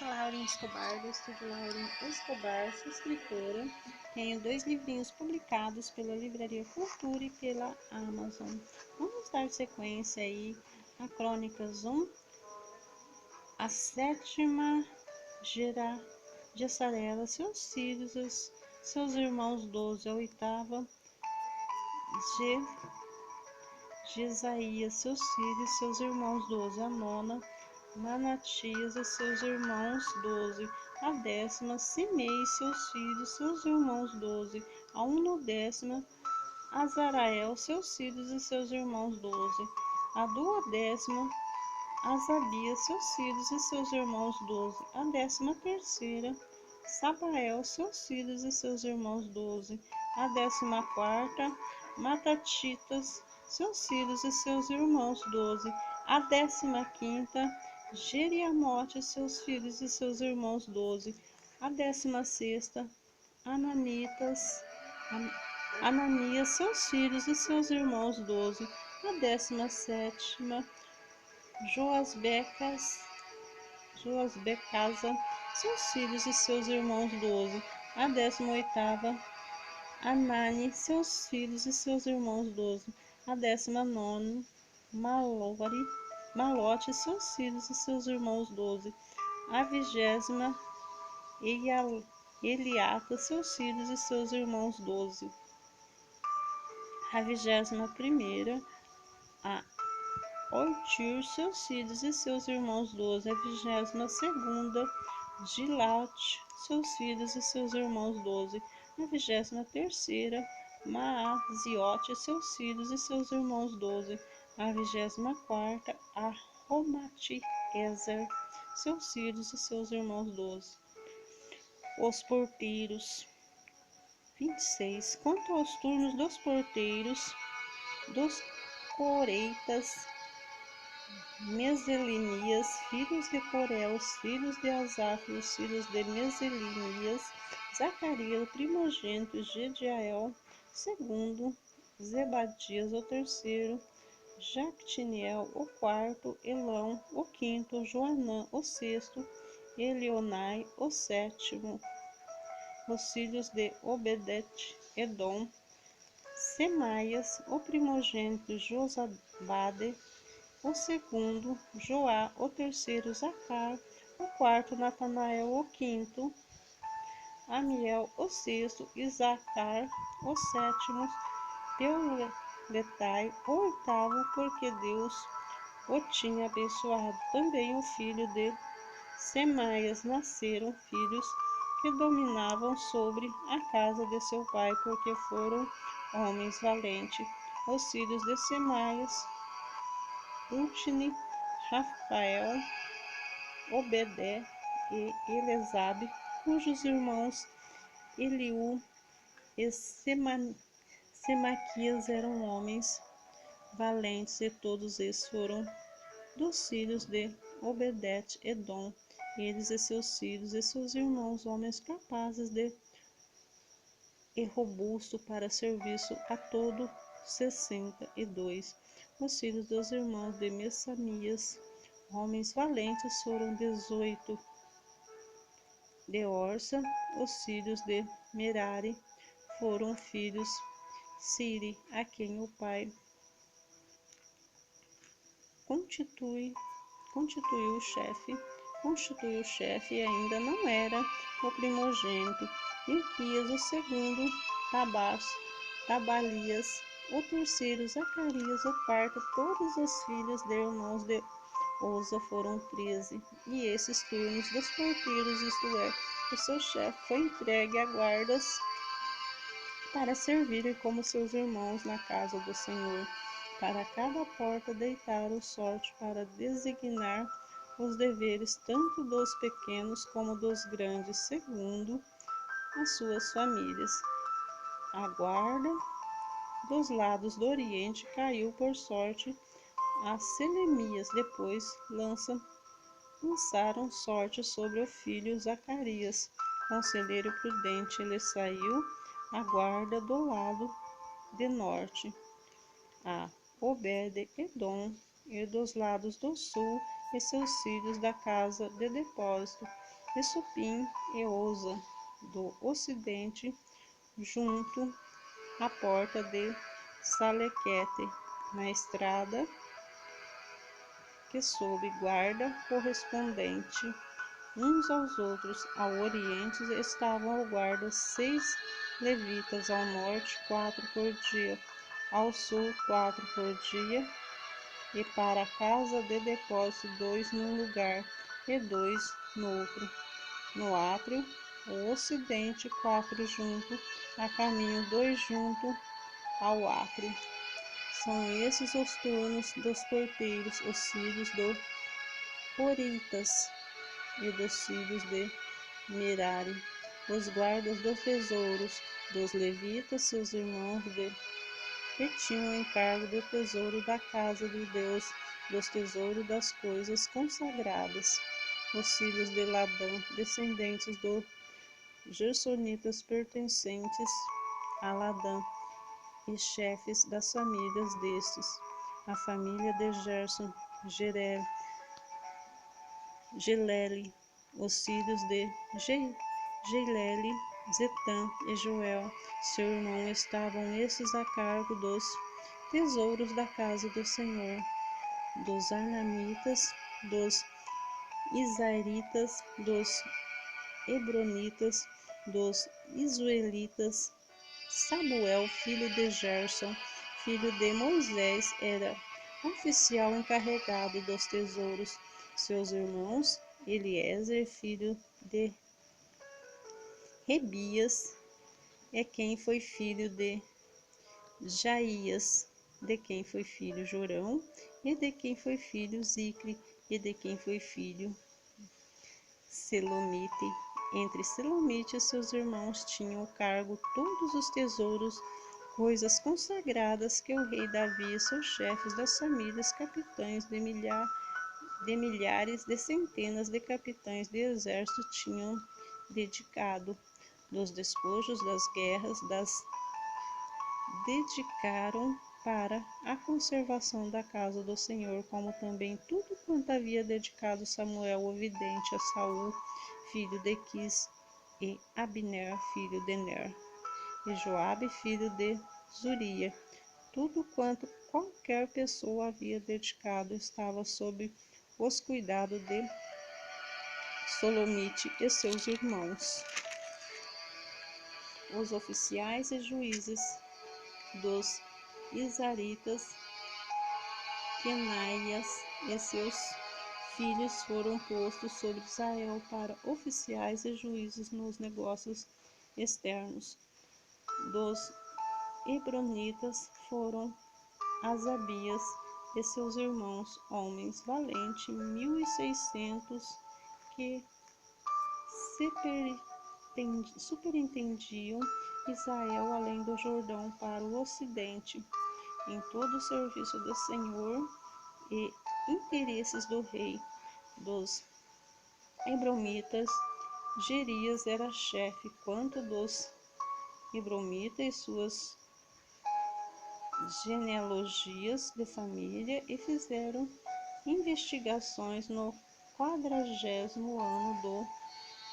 Lauren Escobar, do estúdio Lauren Escobar, sou escritora. Tenho 2 livrinhos publicados pela Livraria Cultura e pela Amazon. Vamos dar sequência aí a Crônicas 1, a 7ª Gera de Assarela, seus filhos, seus irmãos 12, a 8ª Jesaías, seus filhos, seus irmãos 12, a 9ª Manatias e seus irmãos 12, a 10ª Simei, seus filhos, seus irmãos 12, a 11ª Azarael, seus filhos e seus irmãos 12, a 12ª Asabias, seus filhos e seus irmãos 12, a 13ª Sabael, seus filhos e seus irmãos 12, a 14ª Matatitas, seus filhos e seus irmãos 12, a 15ª Jeriamote, seus filhos e seus irmãos 12, a 16ª Ananias, seus filhos e seus irmãos 12, a 17ª Joasbecasa, seus filhos e seus irmãos 12, a 18ª Anani, seus filhos e seus irmãos 12, a 19ª Malote, seus filhos e seus irmãos 12, a 20ª Eliata, seus filhos e seus irmãos 12, a 21ª a Oitir, seus filhos e seus irmãos 12, a 22ª Gilate, seus filhos e seus irmãos 12, a 23ª Maaziote, seus filhos e seus irmãos 12, a 24ª Aromati-Ezer, seus filhos e seus irmãos 12. Os porteiros. 26. Quanto aos turnos dos porteiros, dos coreitas, Meselinias, filhos de Coré, os filhos de Asaf, os filhos de Meselinias, Zacarias, o primogênito, Gediael, segundo, Zebadias, o terceiro, Jactiniel, o quarto, Elão, o quinto, Joanã, o sexto, Elionai, o sétimo, os filhos de Obedete-Edom, Semaias, o primogênito, Josabade, o segundo, Joá, o terceiro, Zacar, o quarto, Natanael, o quinto, Amiel, o sexto, Isacar, o sétimo, Peuletai, o oitavo, porque Deus o tinha abençoado. Também o filho de Semaias nasceram filhos que dominavam sobre a casa de seu pai, porque foram homens valentes. Os filhos de Semaias, Utni, Rafael, Obedé e Elesabe, cujos irmãos Eliú e Semaquias eram homens valentes, e todos esses foram dos filhos de Obedete-Edom, eles e seus filhos e seus irmãos, homens capazes e robusto para serviço a todo 62. Os filhos dos irmãos de Messamias, homens valentes, foram 18. De Orsa, os filhos de Merari, foram filhos Siri, a quem o pai constituiu o chefe, e ainda não era o primogênito. Ilquias, o segundo, Tabalias, o terceiro, Zacarias, o quarto, todos os filhos de irmãos de Osa foram 13. E esses turnos dos porteiros, isto é, o seu chefe, foi entregue a guardas para servirem como seus irmãos na casa do Senhor. Para cada porta deitaram sorte para designar os deveres tanto dos pequenos como dos grandes, segundo as suas famílias. A guarda dos lados do Oriente caiu por sorte a Selemias. Depois lançaram sorte sobre o filho Zacarias, conselheiro prudente. Ele saiu à guarda do lado de norte, a Obed-Edom, e dos lados do sul, e seus filhos da casa de depósito, e Supim e Oza, do ocidente, junto à porta de Salequete, na estrada que sob guarda correspondente uns aos outros ao oriente estavam ao guarda 6 levitas, ao norte 4 por dia, ao sul 4 por dia, e para a casa de depósito 2 num lugar e 2 no outro. No átrio, o ocidente 4 junto a caminho, 2 junto ao átrio. São esses os turnos dos porteiros, os filhos do Horitas e dos filhos de Merari, os guardas dos tesouros dos levitas, seus irmãos, que tinham encargo do tesouro da casa de Deus, dos tesouros das coisas consagradas, os filhos de Ladã, descendentes dos gersonitas pertencentes a Ladã, e chefes das famílias destes, a família de Gerson, Gelele, os filhos de Gelele, Zetã e Joel, seu irmão, estavam estes a cargo dos tesouros da casa do Senhor, dos Arnamitas, dos Isairitas, dos Hebronitas, dos Isuelitas. Samuel, filho de Gerson, filho de Moisés, era oficial encarregado dos tesouros. Seus irmãos, Eliezer, filho de Rebias, é quem foi filho de Jaías, de quem foi filho Jorão, e de quem foi filho Zicre, e de quem foi filho Selomite. Entre Selomite e seus irmãos tinham o cargo todos os tesouros, coisas consagradas que o rei Davi e seus chefes das famílias, capitães de milhares, de centenas de capitães de exército tinham dedicado. Dos despojos das guerras, dedicaram para a conservação da casa do Senhor, como também tudo quanto havia dedicado Samuel o vidente a Saul, filho de Quis, e Abner, filho de Ner, e Joabe, filho de Zuria. Tudo quanto qualquer pessoa havia dedicado estava sob os cuidados de Solomite e seus irmãos. Os oficiais e juízes dos Isaritas, Quenaias e seus filhos foram postos sobre Israel para oficiais e juízes nos negócios externos. Dos Hebronitas foram Asabias e seus irmãos, homens valentes, 1.600, que superintendiam Israel além do Jordão para o ocidente, em todo o serviço do Senhor e interesses do rei. Dos Hebromitas, Jerias era chefe, quanto dos Hebromitas e suas genealogias de família, e fizeram investigações no 40º ano do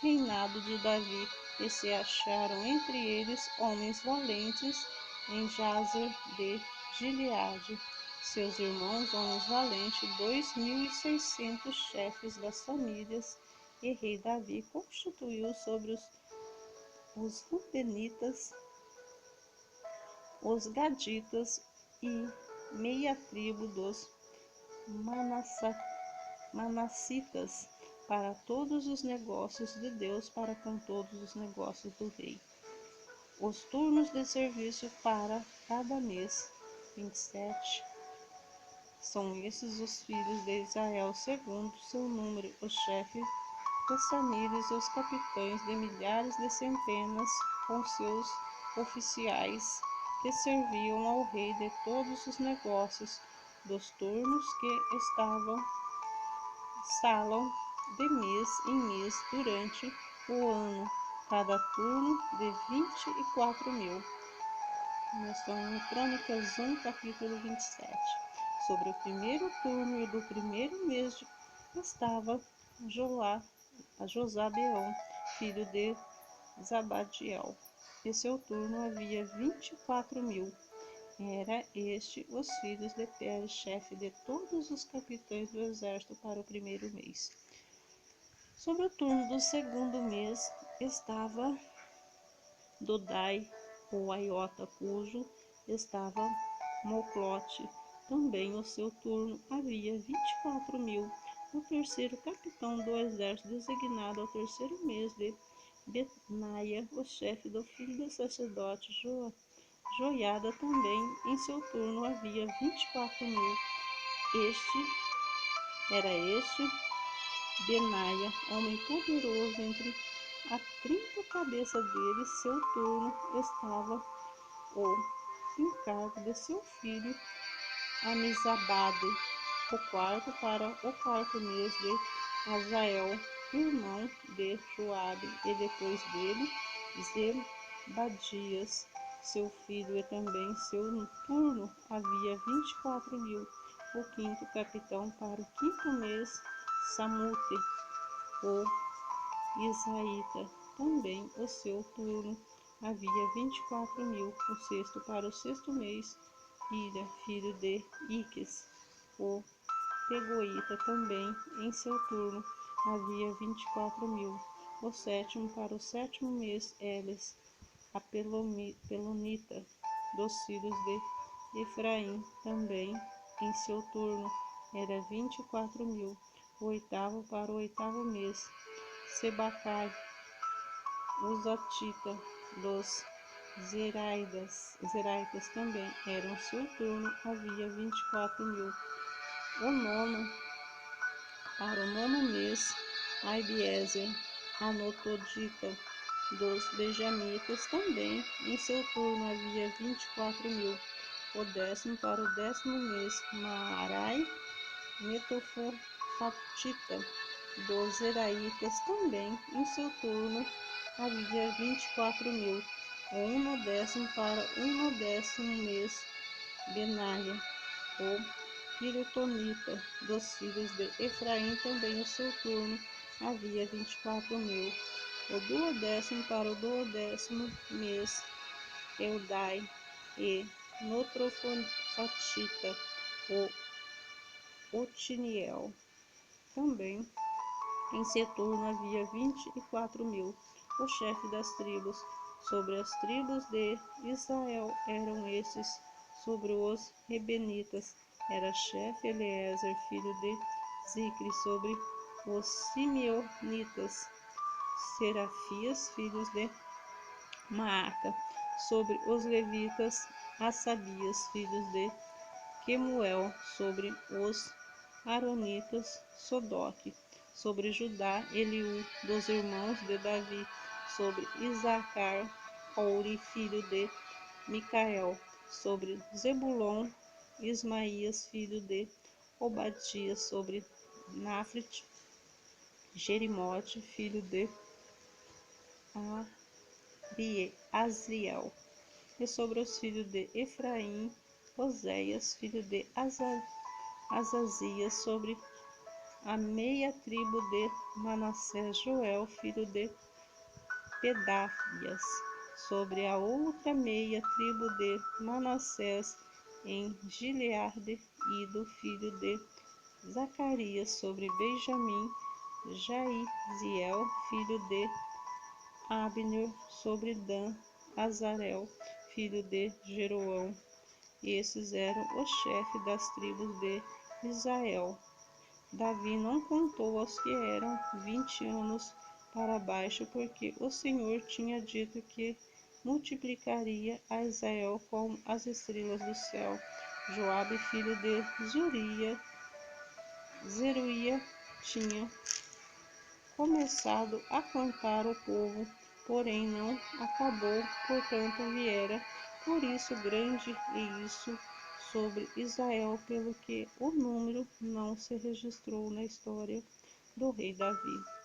reinado de Davi, e se acharam entre eles homens valentes em Jazer de Gileade. Seus irmãos, homens valentes, 2.600 chefes das famílias, e rei Davi constituiu sobre os Rubenitas, os Gaditas e meia tribo dos Manassitas para todos os negócios de Deus, para com todos os negócios do rei. Os turnos de serviço para cada mês, 27. São esses os filhos de Israel, segundo seu número, os chefes das famílias e os capitães de milhares de centenas, com seus oficiais, que serviam ao rei de todos os negócios dos turnos que salam de mês em mês durante o ano, cada turno de 24.000. Nós estamos em Crônicas 1, capítulo 27. Sobre o primeiro turno e do primeiro mês estava Josabeão, filho de Zabadiel. Em seu turno havia 24.000. Era este os filhos de Pérez, chefe de todos os capitães do exército para o primeiro mês. Sobre o turno do segundo mês estava Dodai, ou Aiota, cujo estava Moclote. Também o seu turno havia 24.000. O terceiro capitão do exército designado ao terceiro mês de Benaia, o chefe do filho do sacerdote Joiada, também em seu turno havia 24.000. Este Benaia, homem poderoso entre a 30 cabeças dele. Seu turno estava o encargo de seu filho Amizabade, o quarto para o quarto mês de Azael, irmão de Joabe, e depois dele Zebadias, seu filho, e também seu turno havia 24.000. O quinto capitão para o quinto mês, Samute, o Isaíta, também o seu turno havia 24.000. O sexto para o sexto mês, Ira, filho de Iques, o Tegoíta, também em seu turno havia 24.000. O sétimo para o sétimo mês, Eles, a Pelonita, dos filhos de Efraim, também em seu turno era 24.000. O oitavo para o oitavo mês, Sebacai, Uzatita, dos Zeraitas também eram seu turno, havia 24.000. O nono, para o nono mês, Aibiezer, Anotodita, dos Benjamitas, também em seu turno havia 24.000. O décimo para o décimo mês, Maarai, Netofatita, dos Zeraitas, também em seu turno havia 24.000. O décimo para o décimo mês, Benaia, o Piritonita, dos filhos de Efraim, também o seu turno havia 24.000. O duodécimo para o duodécimo mês, Eudai e Notrofatita, o Otiniel, também em seu turno havia 24.000. O chefe das tribos, sobre as tribos de Israel eram estes. Sobre os Rebenitas era chefe Eliezer, filho de Zicre. Sobre os Simeonitas, Serafias, filhos de Maaca. Sobre os levitas, Asabias, filhos de Quemuel. Sobre os Aronitas, Sodoque. Sobre Judá, Eliú, dos irmãos de Davi. Sobre Isacar, Ouri, filho de Micael. Sobre Zebulon, Ismaías, filho de Obadias. Sobre Naflit, Jerimote, filho de Asriel. E sobre os filhos de Efraim, Oséias, filho de Azazias. Sobre a meia tribo de Manassés, Joel, filho de Pedafias. Sobre a outra meia tribo de Manassés, em Gileade, Ido, filho de Zacarias. Sobre Benjamim, Jaiziel, filho de Abner. Sobre Dan, Azarel, filho de Jeroão. Esses eram os chefes das tribos de Israel. Davi não contou aos que eram 20 anos para baixo, porque o Senhor tinha dito que multiplicaria a Israel como as estrelas do céu. Joabe, filho de Zeruia, tinha começado a contar o povo, porém não acabou, portanto viera por isso grande isso sobre Israel, pelo que o número não se registrou na história do rei Davi.